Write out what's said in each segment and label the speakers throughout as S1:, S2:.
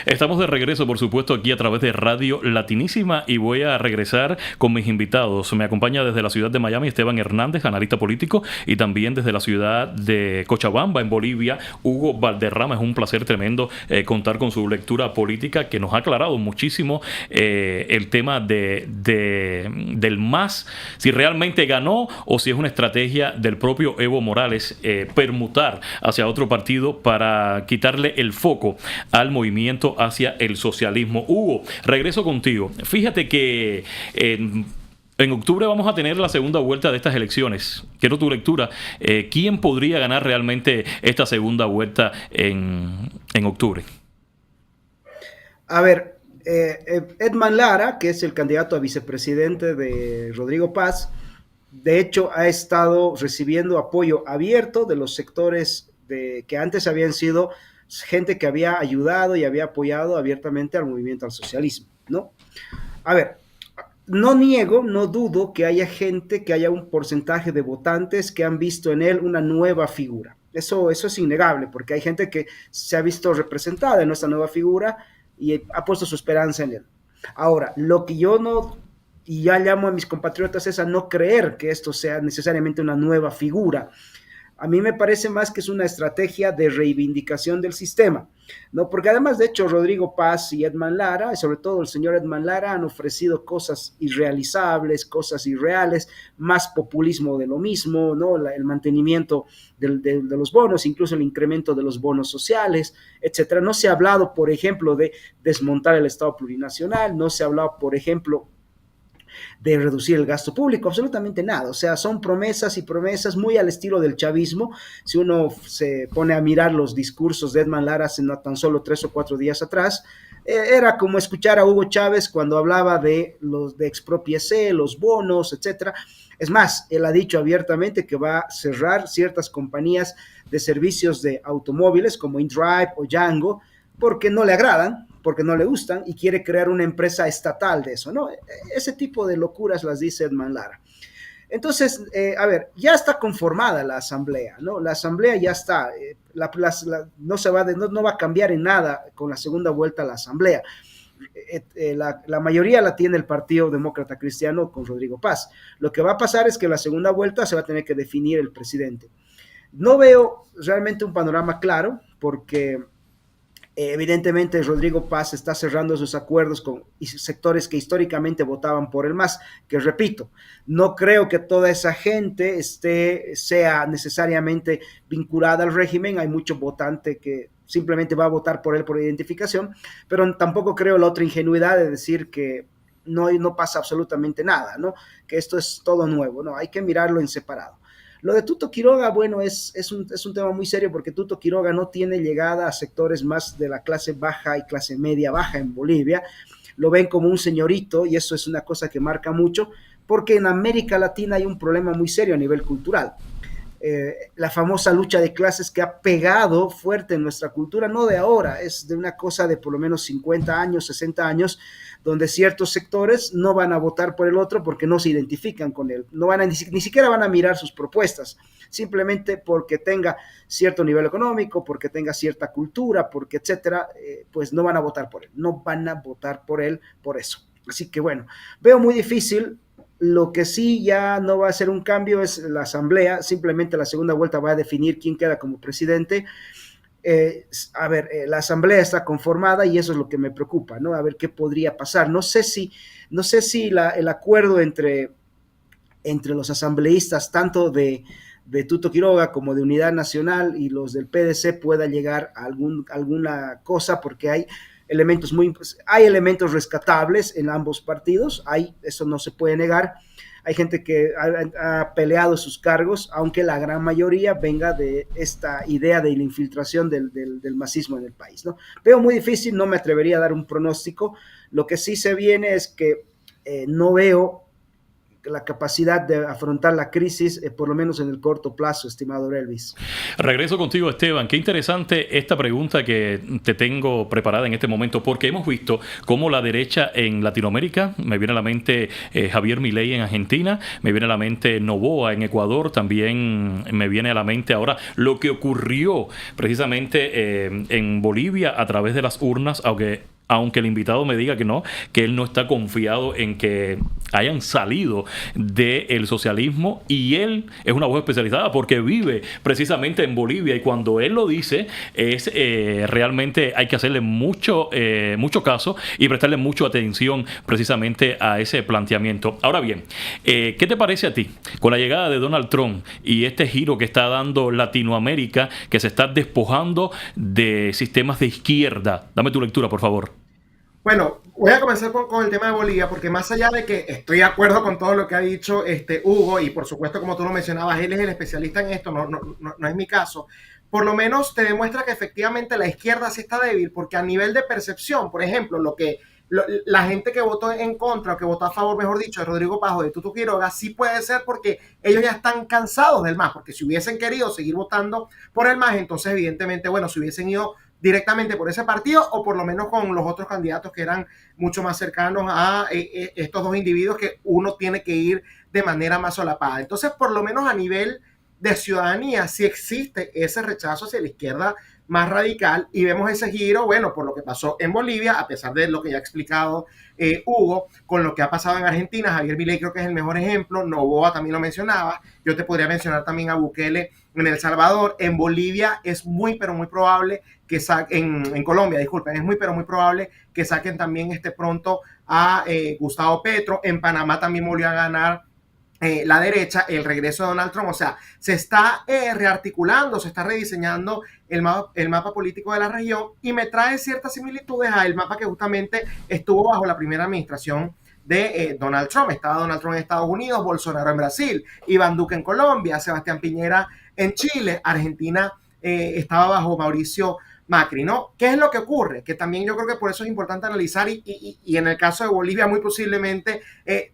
S1: Estamos de regreso, por supuesto, aquí a través de Radio Latinísima y voy a regresar con mis invitados. Me acompaña desde la ciudad de Miami Esteban Hernández, analista político, y también desde la ciudad de Cochabamba, en Bolivia, Hugo Valderrama. Es un placer tremendo contar con su lectura política que nos ha aclarado muchísimo el tema del MAS, si realmente ganó o si es una estrategia del propio Evo Morales permutar hacia otro partido para quitarle el foco al movimiento hacia el socialismo. Hugo, regreso contigo. Fíjate que en octubre vamos a tener la segunda vuelta de estas elecciones. Quiero tu lectura. ¿Quién podría ganar realmente esta segunda vuelta en octubre?
S2: A ver, Edman Lara, que es el candidato a vicepresidente de Rodrigo Paz, de hecho ha estado recibiendo apoyo abierto de los sectores que antes habían sido gente que había ayudado y había apoyado abiertamente al movimiento al socialismo, ¿no? A ver, no niego, no dudo que haya gente, que haya un porcentaje de votantes que han visto en él una nueva figura. Eso es innegable, porque hay gente que se ha visto representada en esta nueva figura y ha puesto su esperanza en él. Ahora, lo que yo no, y ya llamo a mis compatriotas, es a no creer que esto sea necesariamente una nueva figura. A mí me parece más que es una estrategia de reivindicación del sistema, ¿no? Porque además, de hecho, Rodrigo Paz y Edman Lara, y sobre todo el señor Edman Lara, han ofrecido cosas irrealizables, cosas irreales, más populismo de lo mismo, ¿no? El mantenimiento de los bonos, incluso el incremento de los bonos sociales, etcétera. No se ha hablado, por ejemplo, de desmontar el Estado plurinacional, no se ha hablado, por ejemplo, de reducir el gasto público, absolutamente nada. O sea, son promesas y promesas muy al estilo del chavismo. Si uno se pone a mirar los discursos de Edman Lara hace no tan solo 3 o 4 días atrás, era como escuchar a Hugo Chávez cuando hablaba de los de expropiese, los bonos, etcétera. Es más, él ha dicho abiertamente que va a cerrar ciertas compañías de servicios de automóviles como InDrive o Django porque no le agradan, porque no le gustan y quiere crear una empresa estatal de eso, ¿no? Ese tipo de locuras las dice Edman Lara. Entonces, a ver, ya está conformada la asamblea, ¿no? La asamblea ya está, no va a cambiar en nada con la segunda vuelta a la asamblea. La mayoría la tiene el Partido Demócrata Cristiano con Rodrigo Paz. Lo que va a pasar es que la segunda vuelta se va a tener que definir el presidente. No veo realmente un panorama claro porque evidentemente Rodrigo Paz está cerrando sus acuerdos con sectores que históricamente votaban por el MAS, que repito, no creo que toda esa gente sea necesariamente vinculada al régimen, hay mucho votante que simplemente va a votar por él por identificación, pero tampoco creo la otra ingenuidad de decir que no pasa absolutamente nada, ¿no? Que esto es todo nuevo, ¿no? Hay que mirarlo en separado. Lo de Tuto Quiroga, bueno, es un tema muy serio porque Tuto Quiroga no tiene llegada a sectores más de la clase baja y clase media baja en Bolivia. Lo ven como un señorito y eso es una cosa que marca mucho porque en América Latina hay un problema muy serio a nivel cultural. La famosa lucha de clases que ha pegado fuerte en nuestra cultura, no de ahora, es de una cosa de por lo menos 50 años, 60 años, donde ciertos sectores no van a votar por el otro porque no se identifican con él, no van a, ni siquiera van a mirar sus propuestas, simplemente porque tenga cierto nivel económico, porque tenga cierta cultura, porque etcétera, pues no van a votar por él, no van a votar por él por eso. Así que bueno, veo muy difícil. Lo que sí ya no va a ser un cambio es la asamblea, simplemente la segunda vuelta va a definir quién queda como presidente. La asamblea está conformada y eso es lo que me preocupa, ¿no? A ver qué podría pasar. No sé si el acuerdo entre los asambleístas, tanto de Tuto Quiroga como de Unidad Nacional y los del PDC pueda llegar a alguna cosa, porque hay elementos rescatables en ambos partidos, eso no se puede negar. Hay gente que ha peleado sus cargos, aunque la gran mayoría venga de esta idea de la infiltración del masismo en el país, ¿no? Veo muy difícil, no me atrevería a dar un pronóstico. Lo que sí se viene es que no veo la capacidad de afrontar la crisis, por lo menos en el corto plazo, estimado Elvis.
S1: Regreso contigo, Esteban. Qué interesante esta pregunta que te tengo preparada en este momento, porque hemos visto cómo la derecha en Latinoamérica, me viene a la mente Javier Milei en Argentina, me viene a la mente Noboa en Ecuador, también me viene a la mente ahora lo que ocurrió precisamente en Bolivia a través de las urnas, aunque el invitado me diga que él no está confiado en que hayan salido del socialismo, y él es una voz especializada porque vive precisamente en Bolivia, y cuando él lo dice es realmente hay que hacerle mucho caso y prestarle mucha atención precisamente a ese planteamiento. Ahora bien, ¿qué te parece a ti con la llegada de Donald Trump y este giro que está dando Latinoamérica, que se está despojando de sistemas de izquierda? Dame tu lectura, por favor.
S3: Bueno, voy a comenzar con el tema de Bolivia, porque más allá de que estoy de acuerdo con todo lo que ha dicho Hugo, y por supuesto, como tú lo mencionabas, él es el especialista en esto, no es mi caso, por lo menos te demuestra que efectivamente la izquierda sí está débil, porque a nivel de percepción, por ejemplo, la gente que votó en contra, o que votó a favor, mejor dicho, de Rodrigo Paz o de Tuto Quiroga, sí puede ser porque ellos ya están cansados del MAS, porque si hubiesen querido seguir votando por el MAS, entonces evidentemente, bueno, si hubiesen ido directamente por ese partido, o por lo menos con los otros candidatos que eran mucho más cercanos a estos dos individuos, que uno tiene que ir de manera más solapada. Entonces, por lo menos a nivel de ciudadanía, sí existe ese rechazo hacia la izquierda más radical, y vemos ese giro, bueno, por lo que pasó en Bolivia, a pesar de lo que ya ha explicado Hugo, con lo que ha pasado en Argentina. Javier Milei creo que es el mejor ejemplo, Noboa también lo mencionaba, yo te podría mencionar también a Bukele en El Salvador. En Bolivia es muy, pero muy probable que saquen, en Colombia, disculpen, es muy, pero muy probable que saquen también pronto a Gustavo Petro. En Panamá también volvió a ganar la derecha, el regreso de Donald Trump. O sea, se está rearticulando, se está rediseñando el mapa político de la región, y me trae ciertas similitudes al mapa que justamente estuvo bajo la primera administración de Donald Trump. Estaba Donald Trump en Estados Unidos, Bolsonaro en Brasil, Iván Duque en Colombia, Sebastián Piñera en Chile, Argentina estaba bajo Mauricio Macri, ¿no? ¿Qué es lo que ocurre? Que también yo creo que por eso es importante analizar, y en el caso de Bolivia muy posiblemente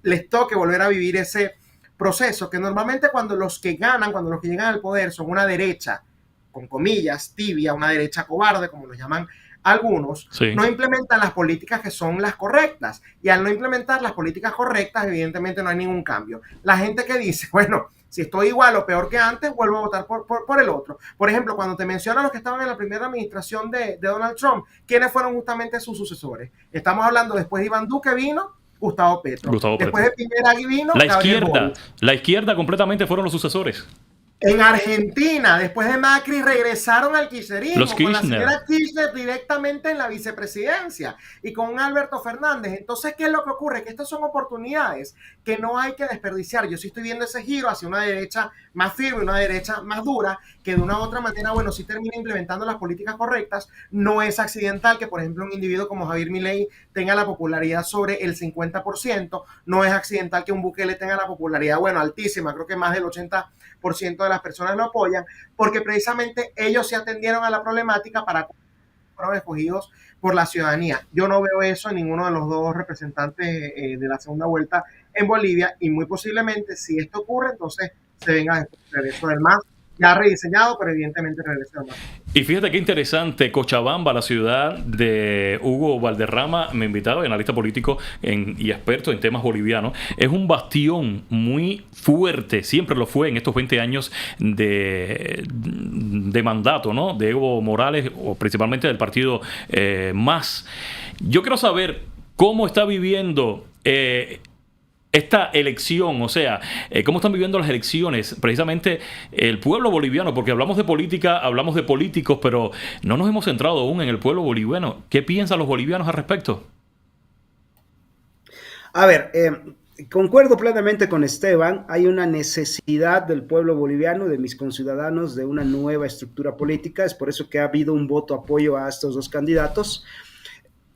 S3: les toque volver a vivir ese proceso, que normalmente cuando los que ganan, cuando los que llegan al poder son una derecha, con comillas, tibia, una derecha cobarde, como lo llaman algunos,
S1: Sí.
S3: no implementan las políticas que son las correctas, y al no implementar las políticas correctas, evidentemente no hay ningún cambio. La gente que dice, bueno, si estoy igual o peor que antes, vuelvo a votar por el otro. Por ejemplo, cuando te mencionan los que estaban en la primera administración de Donald Trump, ¿quiénes fueron justamente sus sucesores? Estamos hablando, después de Iván Duque vino Gustavo Petro. Después de Piñera vino
S1: la izquierda completamente fueron los sucesores.
S3: En Argentina, después de Macri, regresaron al kirchnerismo,
S1: Los Kirchner.
S3: con la señora Kirchner directamente en la vicepresidencia y con Alberto Fernández. Entonces, ¿qué es lo que ocurre? Que estas son oportunidades que no hay que desperdiciar. Yo sí estoy viendo ese giro hacia una derecha más firme, una derecha más dura, que de una u otra manera, bueno, sí termina implementando las políticas correctas. No es accidental que, por ejemplo, un individuo como Javier Milei tenga la popularidad sobre el 50%. No es accidental que un Bukele tenga la popularidad, bueno, altísima, creo que más del 80% de las personas lo apoyan, porque precisamente ellos se atendieron a la problemática para fueron escogidos por la ciudadanía. Yo no veo eso en ninguno de los dos representantes de la segunda vuelta en Bolivia, y muy posiblemente, si esto ocurre, entonces se venga el regreso del MAS, ya rediseñado, pero evidentemente el regreso del MAS.
S1: Y fíjate qué interesante, Cochabamba, la ciudad de Hugo Valderrama, mi invitado y analista político y experto en temas bolivianos, es un bastión muy fuerte, siempre lo fue en estos 20 años de mandato, ¿no?, de Evo Morales, o principalmente del partido MAS. Yo quiero saber cómo está viviendo esta elección, o sea, cómo están viviendo las elecciones precisamente el pueblo boliviano, porque hablamos de política, hablamos de políticos, pero no nos hemos centrado aún en el pueblo boliviano. ¿Qué piensan los bolivianos al respecto?
S2: A ver, concuerdo plenamente con Esteban. Hay una necesidad del pueblo boliviano, de mis conciudadanos, de una nueva estructura política. Es por eso que ha habido un voto apoyo a estos dos candidatos.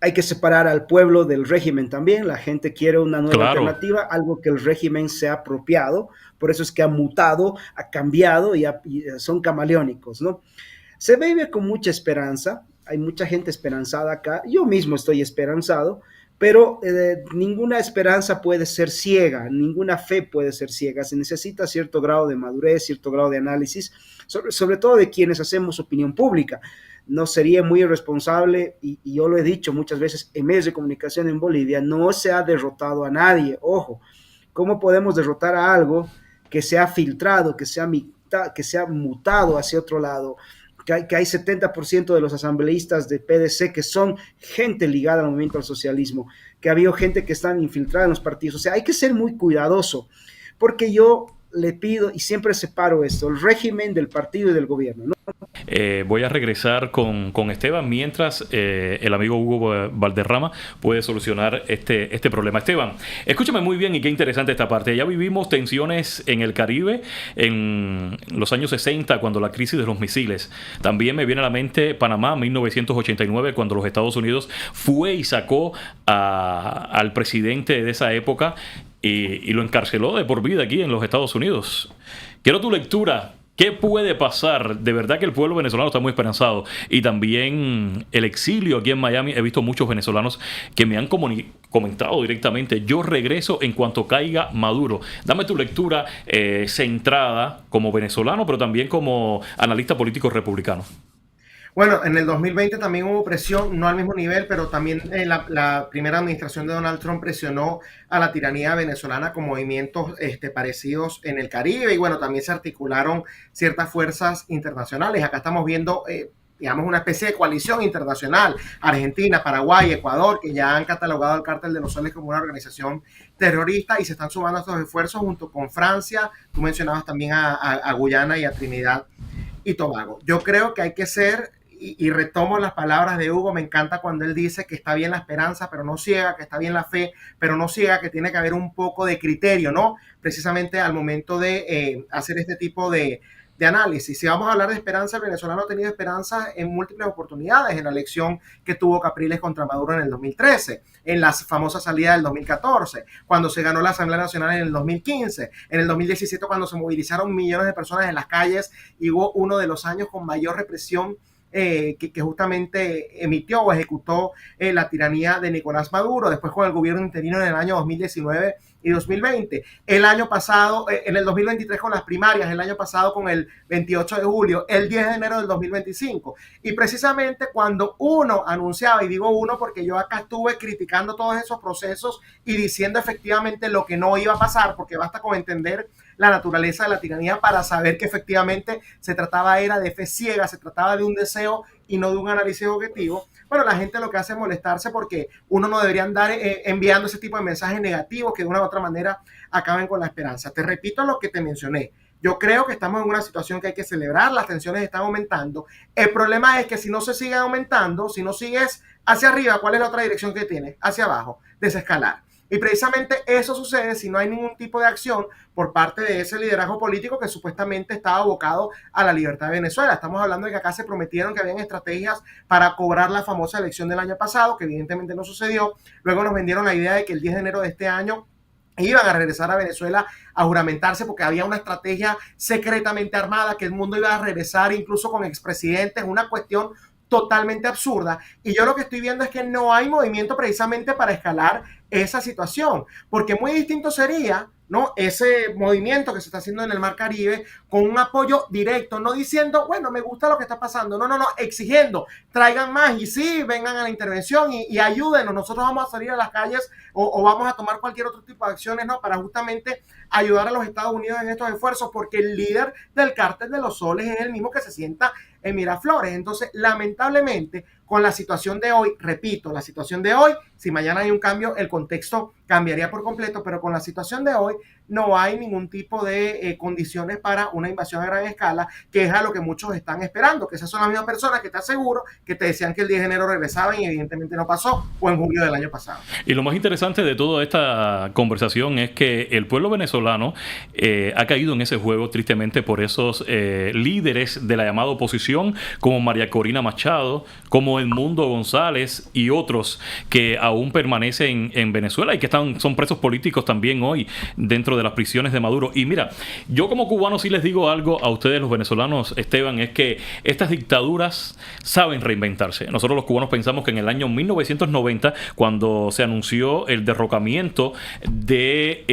S2: Hay que separar al pueblo del régimen también. La gente quiere una nueva alternativa, algo que el régimen se ha apropiado. Por eso es que ha mutado, ha cambiado y son camaleónicos, ¿no? Se vive con mucha esperanza. Hay mucha gente esperanzada acá. Yo mismo estoy esperanzado, pero ninguna esperanza puede ser ciega, ninguna fe puede ser ciega. Se necesita cierto grado de madurez, cierto grado de análisis, sobre todo de quienes hacemos opinión pública. No sería muy irresponsable, y yo lo he dicho muchas veces en medios de comunicación en Bolivia, no se ha derrotado a nadie. Ojo, ¿cómo podemos derrotar a algo que se ha filtrado, que se ha mutado hacia otro lado? Que hay 70% de los asambleístas de PDC que son gente ligada al movimiento al socialismo, que ha habido gente que está infiltrada en los partidos. O sea, hay que ser muy cuidadoso, porque yo le pido, y siempre separo esto, el régimen del partido y del gobierno, ¿no?
S1: Voy a regresar con Esteban mientras el amigo Hugo Valderrama puede solucionar este problema. Esteban, escúchame muy bien y qué interesante esta parte. Ya vivimos tensiones en el Caribe en los años 60 cuando la crisis de los misiles. También me viene a la mente Panamá, 1989, cuando los Estados Unidos fue y sacó al presidente de esa época y lo encarceló de por vida aquí en los Estados Unidos. Quiero tu lectura. ¿Qué puede pasar? De verdad que el pueblo venezolano está muy esperanzado. Y también el exilio aquí en Miami. He visto muchos venezolanos que me han comentado directamente: yo regreso en cuanto caiga Maduro. Dame tu lectura centrada como venezolano, pero también como analista político republicano.
S3: Bueno, en el 2020 también hubo presión, no al mismo nivel, pero también la primera administración de Donald Trump presionó a la tiranía venezolana con movimientos parecidos en el Caribe, y bueno, también se articularon ciertas fuerzas internacionales. Acá estamos viendo, digamos, una especie de coalición internacional: Argentina, Paraguay, Ecuador, que ya han catalogado al Cártel de los Soles como una organización terrorista, y se están sumando a estos esfuerzos junto con Francia. Tú mencionabas también a Guyana y a Trinidad y Tobago. Yo creo que hay que ser, y retomo las palabras de Hugo, me encanta cuando él dice que está bien la esperanza, pero no ciega, que está bien la fe, pero no ciega, que tiene que haber un poco de criterio, ¿no? Precisamente al momento de hacer este tipo de análisis. Si vamos a hablar de esperanza, el venezolano ha tenido esperanza en múltiples oportunidades: en la elección que tuvo Capriles contra Maduro en el 2013, en la famosa salida del 2014, cuando se ganó la Asamblea Nacional en el 2015, en el 2017 cuando se movilizaron millones de personas en las calles y hubo uno de los años con mayor represión que justamente emitió o ejecutó la tiranía de Nicolás Maduro, después con el gobierno interino en el año 2019 y 2020. El año pasado, en el 2023 con las primarias, el año pasado con el 28 de julio, el 10 de enero del 2025. Y precisamente cuando uno anunciaba, y digo uno porque yo acá estuve criticando todos esos procesos y diciendo efectivamente lo que no iba a pasar, porque basta con entender la naturaleza de la tiranía para saber que efectivamente se trataba era de fe ciega, se trataba de un deseo y no de un análisis objetivo. Bueno, la gente lo que hace es molestarse porque uno no debería andar enviando ese tipo de mensajes negativos que de una u otra manera acaben con la esperanza. Te repito lo que te mencioné. Yo creo que estamos en una situación que hay que celebrar, las tensiones están aumentando. El problema es que si no se sigue aumentando, si no sigues hacia arriba, ¿cuál es la otra dirección que tienes? Hacia abajo, desescalar. Y precisamente eso sucede si no hay ningún tipo de acción por parte de ese liderazgo político que supuestamente estaba abocado a la libertad de Venezuela. Estamos hablando de que acá se prometieron que habían estrategias para cobrar la famosa elección del año pasado, que evidentemente no sucedió. Luego nos vendieron la idea de que el 10 de enero de este año iban a regresar a Venezuela a juramentarse porque había una estrategia secretamente armada, que el mundo iba a regresar incluso con expresidentes, una cuestión totalmente absurda. Y yo lo que estoy viendo es que no hay movimiento precisamente para escalar esa situación, porque muy distinto sería, ¿no?, ese movimiento que se está haciendo en el Mar Caribe con un apoyo directo, no diciendo, bueno, me gusta lo que está pasando, no, exigiendo, traigan más y sí, vengan a la intervención y ayúdenos, nosotros vamos a salir a las calles o vamos a tomar cualquier otro tipo de acciones, ¿no?, para justamente ayudar a los Estados Unidos en estos esfuerzos, porque el líder del Cártel de los Soles es el mismo que se sienta en Miraflores. Entonces, lamentablemente, con la situación de hoy, repito, la situación de hoy, si mañana hay un cambio, el contexto cambiaría por completo, pero con la situación de hoy no hay ningún tipo de condiciones para una invasión a gran escala, que es a lo que muchos están esperando, que esas son las mismas personas que te aseguro que te decían que el 10 de enero regresaban y evidentemente no pasó, o en julio del año pasado.
S1: Y lo más interesante de toda esta conversación es que el pueblo venezolano ha caído en ese juego tristemente por esos líderes de la llamada oposición, como María Corina Machado, como Edmundo González y otros que aún permanecen en Venezuela y que son presos políticos también hoy dentro de de las prisiones de Maduro. Y mira, yo como cubano sí les digo algo a ustedes, los venezolanos, Esteban, es que estas dictaduras saben reinventarse. Nosotros los cubanos pensamos que en el año 1990, cuando se anunció el derrocamiento de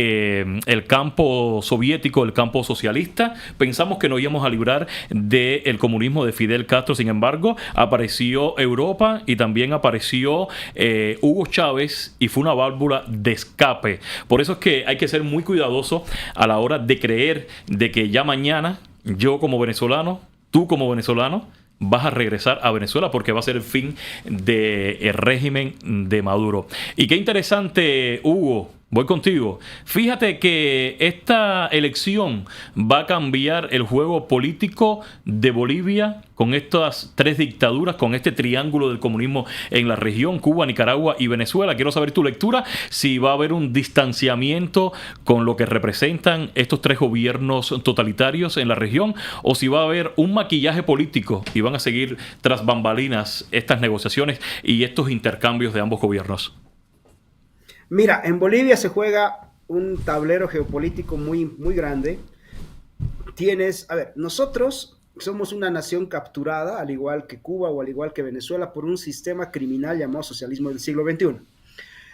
S1: el campo soviético, el campo socialista, pensamos que nos íbamos a librar del comunismo de Fidel Castro. Sin embargo, apareció Europa y también apareció Hugo Chávez, y fue una válvula de escape. Por eso es que hay que ser muy cuidadoso a la hora de creer de que ya mañana yo como venezolano, tú como venezolano, vas a regresar a Venezuela, porque va a ser el fin del régimen de Maduro. Y qué interesante, Hugo, voy contigo. Fíjate que esta elección va a cambiar el juego político de Bolivia con estas tres dictaduras, con este triángulo del comunismo en la región, Cuba, Nicaragua y Venezuela. Quiero saber tu lectura, si va a haber un distanciamiento con lo que representan estos tres gobiernos totalitarios en la región, o si va a haber un maquillaje político y van a seguir tras bambalinas estas negociaciones y estos intercambios de ambos gobiernos.
S2: Mira, en Bolivia se juega un tablero geopolítico muy, muy grande. A ver, nosotros somos una nación capturada, al igual que Cuba o al igual que Venezuela, por un sistema criminal llamado socialismo del siglo XXI.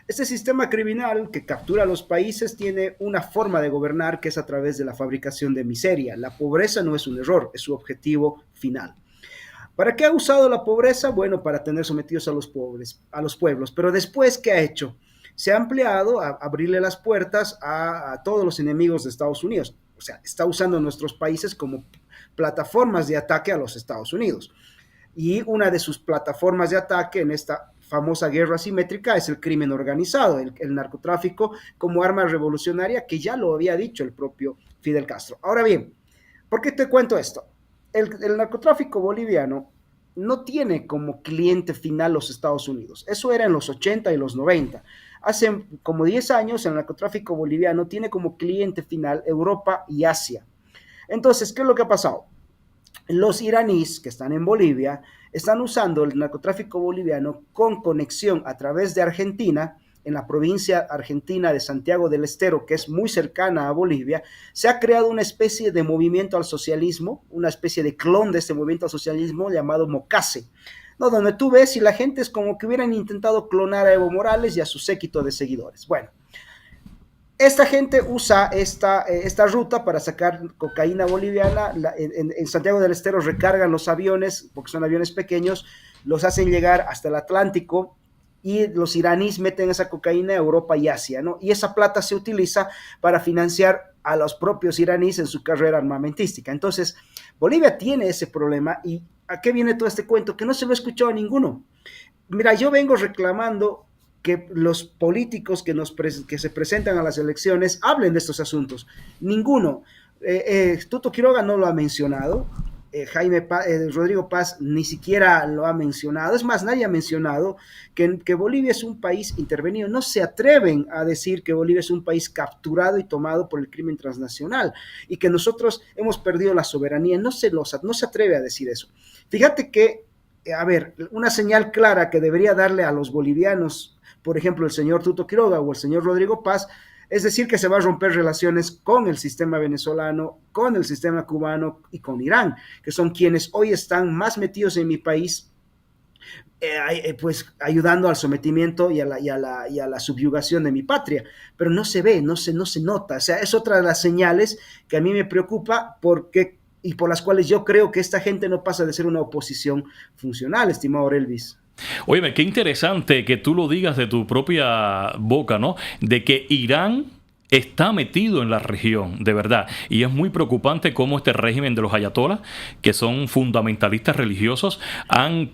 S2: Este sistema criminal que captura a los países tiene una forma de gobernar que es a través de la fabricación de miseria. La pobreza no es un error, es su objetivo final. ¿Para qué ha usado la pobreza? Bueno, para tener sometidos a los pobres, a los pueblos. Pero después, ¿qué ha hecho? Se ha ampliado a abrirle las puertas a todos los enemigos de Estados Unidos. O sea, está usando nuestros países como plataformas de ataque a los Estados Unidos. Y una de sus plataformas de ataque en esta famosa guerra asimétrica es el crimen organizado, el narcotráfico como arma revolucionaria, que ya lo había dicho el propio Fidel Castro. Ahora bien, ¿por qué te cuento esto? El narcotráfico boliviano no tiene como cliente final los Estados Unidos. Eso era en los 80 y los 90. Hace como 10 años el narcotráfico boliviano tiene como cliente final Europa y Asia. Entonces, ¿qué es lo que ha pasado? Los iraníes que están en Bolivia están usando el narcotráfico boliviano con conexión a través de Argentina, en la provincia argentina de Santiago del Estero, que es muy cercana a Bolivia. Se ha creado una especie de movimiento al socialismo, una especie de clon de este movimiento al socialismo llamado Mocase, ¿no? Donde tú ves y la gente es como que hubieran intentado clonar a Evo Morales y a su séquito de seguidores. Bueno, esta gente usa esta ruta para sacar cocaína boliviana. En Santiago del Estero recargan los aviones, porque son aviones pequeños, los hacen llegar hasta el Atlántico, y los iraníes meten esa cocaína a Europa y Asia, ¿no? Y esa plata se utiliza para financiar a los propios iraníes en su carrera armamentística. Entonces, Bolivia tiene ese problema. ¿Y a qué viene todo este cuento? Que no se lo he escuchado a ninguno. Mira, yo vengo reclamando que los políticos que se presentan a las elecciones hablen de estos asuntos. Ninguno. Tuto Quiroga no lo ha mencionado. Rodrigo Paz ni siquiera lo ha mencionado. Es más, nadie ha mencionado que Bolivia es un país intervenido. No se atreven a decir que Bolivia es un país capturado y tomado por el crimen transnacional y que nosotros hemos perdido la soberanía. No se atreve a decir eso. Fíjate que, a ver, una señal clara que debería darle a los bolivianos, por ejemplo, el señor Tuto Quiroga o el señor Rodrigo Paz, es decir, que se va a romper relaciones con el sistema venezolano, con el sistema cubano y con Irán, que son quienes hoy están más metidos en mi país, pues ayudando al sometimiento y a la subyugación de mi patria. Pero no se ve, no se nota. O sea, es otra de las señales que a mí me preocupa y por las cuales yo creo que esta gente no pasa de ser una oposición funcional, estimado Elvis.
S1: Óyeme, qué interesante que tú lo digas de tu propia boca, ¿no? De que Irán está metido en la región, de verdad. Y es muy preocupante cómo este régimen de los ayatolás, que son fundamentalistas religiosos, han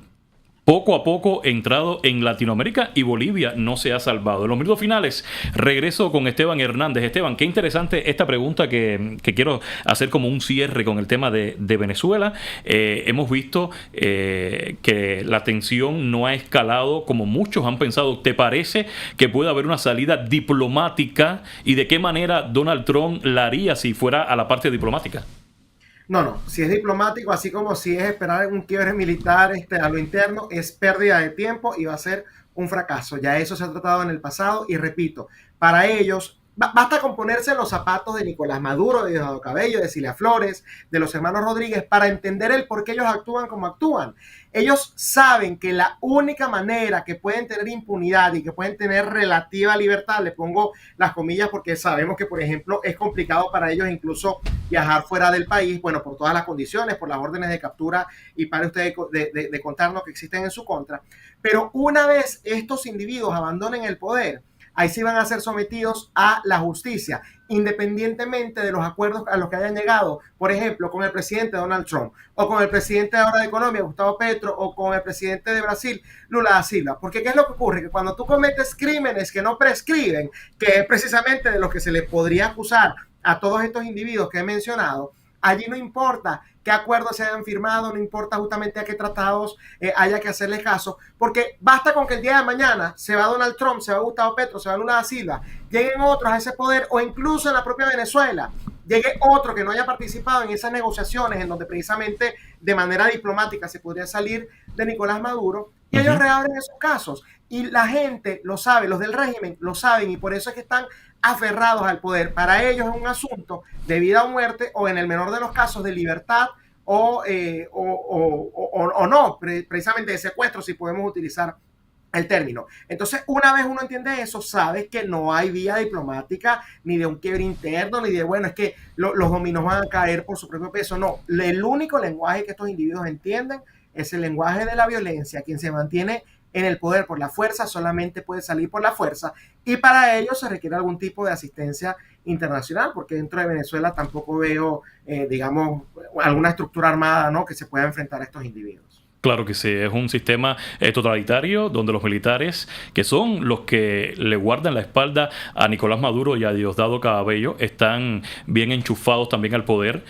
S1: poco a poco entrado en Latinoamérica, y Bolivia no se ha salvado. En los minutos finales regreso con Esteban Hernández. Esteban, qué interesante esta pregunta que quiero hacer como un cierre con el tema de Venezuela. Hemos visto que la tensión no ha escalado como muchos han pensado. ¿Te parece que puede haber una salida diplomática, y de qué manera Donald Trump la haría si fuera a la parte diplomática?
S3: No, si es diplomático, así como si es esperar un quiebre militar a lo interno, es pérdida de tiempo y va a ser un fracaso. Ya eso se ha tratado en el pasado y repito, para ellos Basta con ponerse en los zapatos de Nicolás Maduro, de Diosdado Cabello, de Cilia Flores, de los hermanos Rodríguez, para entender el por qué ellos actúan como actúan. Ellos saben que la única manera que pueden tener impunidad y que pueden tener relativa libertad, le pongo las comillas porque sabemos que, por ejemplo, es complicado para ellos incluso viajar fuera del país, bueno, por todas las condiciones, por las órdenes de captura, y para ustedes de contarnos que existen en su contra. Pero una vez estos individuos abandonen el poder, ahí sí van a ser sometidos a la justicia, independientemente de los acuerdos a los que hayan llegado, por ejemplo, con el presidente Donald Trump, o con el presidente ahora de Colombia, Gustavo Petro, o con el presidente de Brasil, Lula da Silva. Porque ¿qué es lo que ocurre? Que cuando tú cometes crímenes que no prescriben, que es precisamente de los que se le podría acusar a todos estos individuos que he mencionado, allí no importa qué acuerdos se hayan firmado, no importa justamente a qué tratados haya que hacerle caso, porque basta con que el día de mañana se va Donald Trump, se va Gustavo Petro, se va Lula da Silva, lleguen otros a ese poder, o incluso en la propia Venezuela, llegue otro que no haya participado en esas negociaciones en donde precisamente de manera diplomática se podría salir de Nicolás Maduro, y ellos reabren esos casos. Y la gente lo sabe, los del régimen lo saben, y por eso es que están aferrados al poder. Para ellos es un asunto de vida o muerte, o en el menor de los casos de libertad, o no, precisamente de secuestro, si podemos utilizar el término. Entonces, una vez uno entiende eso, sabes que no hay vía diplomática, ni de un quiebre interno, ni de, bueno, es que los dominos van a caer por su propio peso. No, el único lenguaje que estos individuos entienden es el lenguaje de la violencia. Quien se mantiene en el poder por la fuerza solamente puede salir por la fuerza, y para ello se requiere algún tipo de asistencia internacional, porque dentro de Venezuela tampoco veo, digamos, alguna estructura armada, ¿no?, que se pueda enfrentar a estos individuos.
S1: Claro que sí, es un sistema totalitario donde los militares, que son los que le guardan la espalda a Nicolás Maduro y a Diosdado Cabello, están bien enchufados también al poder.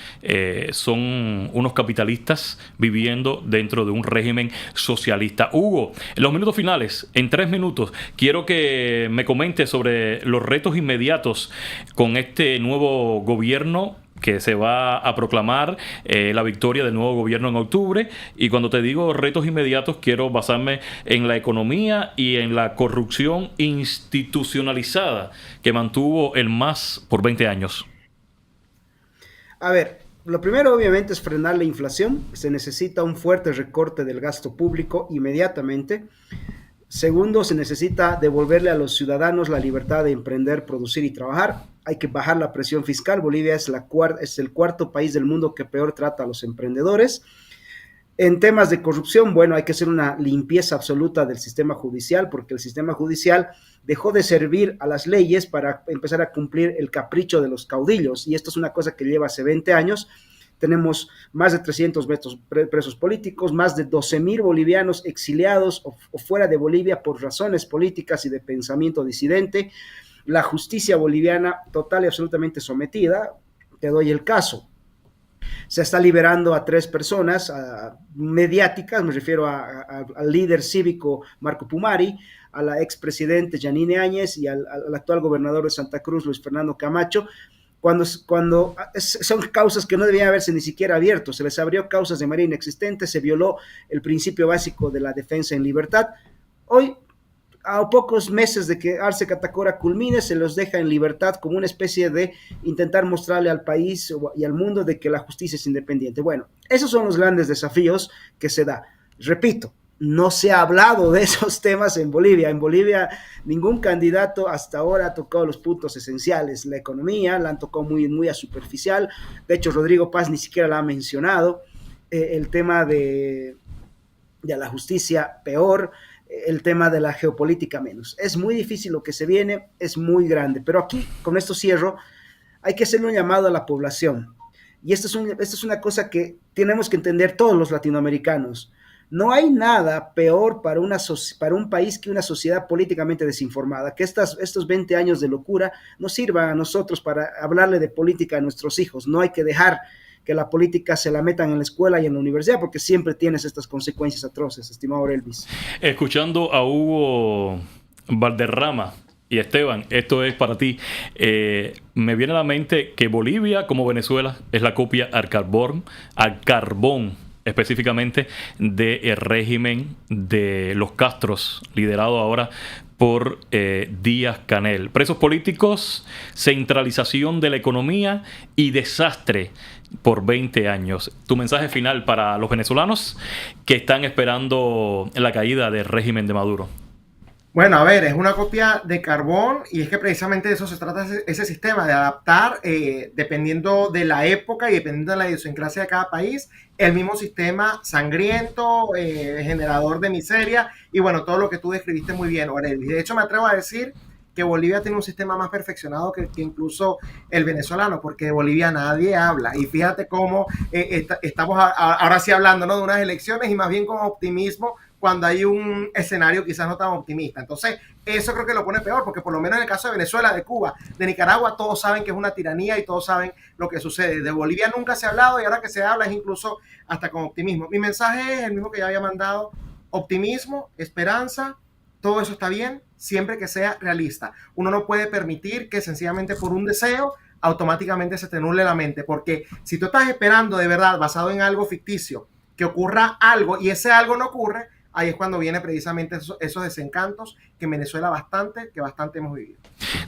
S1: Son unos capitalistas viviendo dentro de un régimen socialista. Hugo, en los minutos finales, en 3 minutos, quiero que me comentes sobre los retos inmediatos con este nuevo gobierno que se va a proclamar, la victoria del nuevo gobierno en octubre. Y cuando te digo retos inmediatos, quiero basarme en la economía y en la corrupción institucionalizada que mantuvo el MAS por 20 años.
S2: A ver, lo primero obviamente es frenar la inflación. Se necesita un fuerte recorte del gasto público inmediatamente. Segundo, se necesita devolverle a los ciudadanos la libertad de emprender, producir y trabajar. Hay que bajar la presión fiscal. Bolivia es el cuarto país del mundo que peor trata a los emprendedores. En temas de corrupción, bueno, hay que hacer una limpieza absoluta del sistema judicial, porque el sistema judicial dejó de servir a las leyes para empezar a cumplir el capricho de los caudillos, y esto es una cosa que lleva hace 20 años. Tenemos más de 300 presos políticos, más de 12,000 bolivianos exiliados o fuera de Bolivia por razones políticas y de pensamiento disidente. La justicia boliviana total y absolutamente sometida. Te doy el caso. Se está liberando a 3 personas mediáticas, me refiero al líder cívico Marco Pumari, a la expresidente Yanine Áñez y al actual gobernador de Santa Cruz, Luis Fernando Camacho, cuando son causas que no debían haberse ni siquiera abierto. Se les abrió causas de manera inexistente, se violó el principio básico de la defensa en libertad. Hoy, a pocos meses de que Arce Catacora culmine, se los deja en libertad como una especie de intentar mostrarle al país y al mundo de que la justicia es independiente. Bueno, esos son los grandes desafíos que se da. Repito, no se ha hablado de esos temas en Bolivia. En Bolivia ningún candidato hasta ahora ha tocado los puntos esenciales. La economía la han tocado muy, muy a superficial. De hecho, Rodrigo Paz ni siquiera la ha mencionado. El tema de la justicia, peor. El tema de la geopolítica, menos. Es muy difícil lo que se viene, es muy grande. Pero aquí, con esto cierro, hay que hacer un llamado a la población. Y esto es una cosa que tenemos que entender todos los latinoamericanos. No hay nada peor para un país que una sociedad políticamente desinformada. Que estos 20 años de locura nos sirvan a nosotros para hablarle de política a nuestros hijos. No hay que dejar que la política se la metan en la escuela y en la universidad, porque siempre tienes estas consecuencias atroces, estimado Elvis.
S1: Escuchando a Hugo Valderrama y Esteban, esto es para ti. Me viene a la mente que Bolivia, como Venezuela, es la copia al carbón específicamente del régimen de los Castros, liderado ahora por Díaz-Canel. Presos políticos, centralización de la economía y desastre por 20 años. Tu mensaje final para los venezolanos que están esperando la caída del régimen de Maduro.
S3: Bueno, a ver, es una copia de carbón y es que precisamente de eso se trata ese sistema, de adaptar, dependiendo de la época y dependiendo de la idiosincrasia de cada país, el mismo sistema sangriento, generador de miseria y bueno, todo lo que tú describiste muy bien, Aurelio. De hecho, me atrevo a decir que Bolivia tiene un sistema más perfeccionado que incluso el venezolano, porque de Bolivia nadie habla. Y fíjate cómo estamos ahora sí hablando, ¿no?, de unas elecciones y más bien con optimismo cuando hay un escenario quizás no tan optimista. Entonces, eso creo que lo pone peor, porque por lo menos en el caso de Venezuela, de Cuba, de Nicaragua, todos saben que es una tiranía y todos saben lo que sucede. De Bolivia nunca se ha hablado y ahora que se habla es incluso hasta con optimismo. Mi mensaje es el mismo que ya había mandado: optimismo, esperanza, todo eso está bien, siempre que sea realista. Uno no puede permitir que sencillamente por un deseo automáticamente se te nuble la mente, porque si tú estás esperando de verdad, basado en algo ficticio, que ocurra algo y ese algo no ocurre, ahí es cuando viene precisamente esos desencantos que en Venezuela bastante hemos vivido.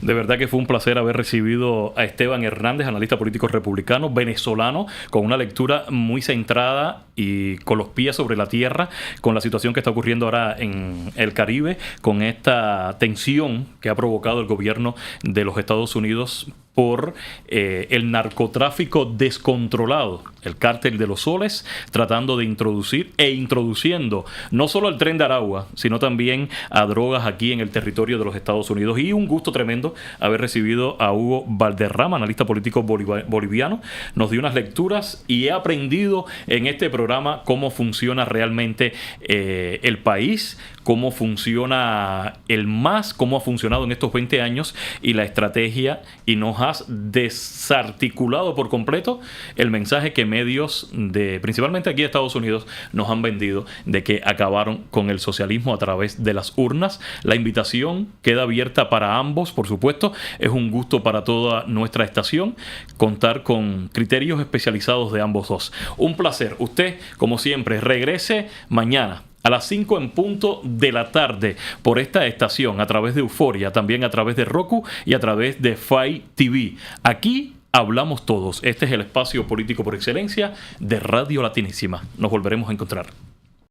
S1: De verdad que fue un placer haber recibido a Esteban Hernández, analista político republicano, venezolano, con una lectura muy centrada y con los pies sobre la tierra, con la situación que está ocurriendo ahora en el Caribe, con esta tensión que ha provocado el gobierno de los Estados Unidos por el narcotráfico descontrolado, el cártel de los soles, tratando de introducir e introduciendo no solo al tren de Aragua, sino también a drogas aquí en el territorio de los Estados Unidos. Y un gusto tremendo haber recibido a Hugo Valderrama, analista político boliviano. Nos dio unas lecturas y he aprendido en este programa cómo funciona realmente el país, cómo funciona el MAS, cómo ha funcionado en estos 20 años y la estrategia, y nos has desarticulado por completo el mensaje que medios de principalmente aquí de Estados Unidos nos han vendido de que acabaron con el socialismo a través de las urnas. La invitación queda abierta para ambos, por supuesto. Es un gusto para toda nuestra estación contar con criterios especializados de ambos dos. Un placer. Usted, como siempre, regrese mañana a las 5 en punto de la tarde por esta estación, a través de Euforia, también a través de Roku y a través de Fai TV. Aquí hablamos todos. Este es el espacio político por excelencia de Radio Latinísima. Nos volveremos a encontrar.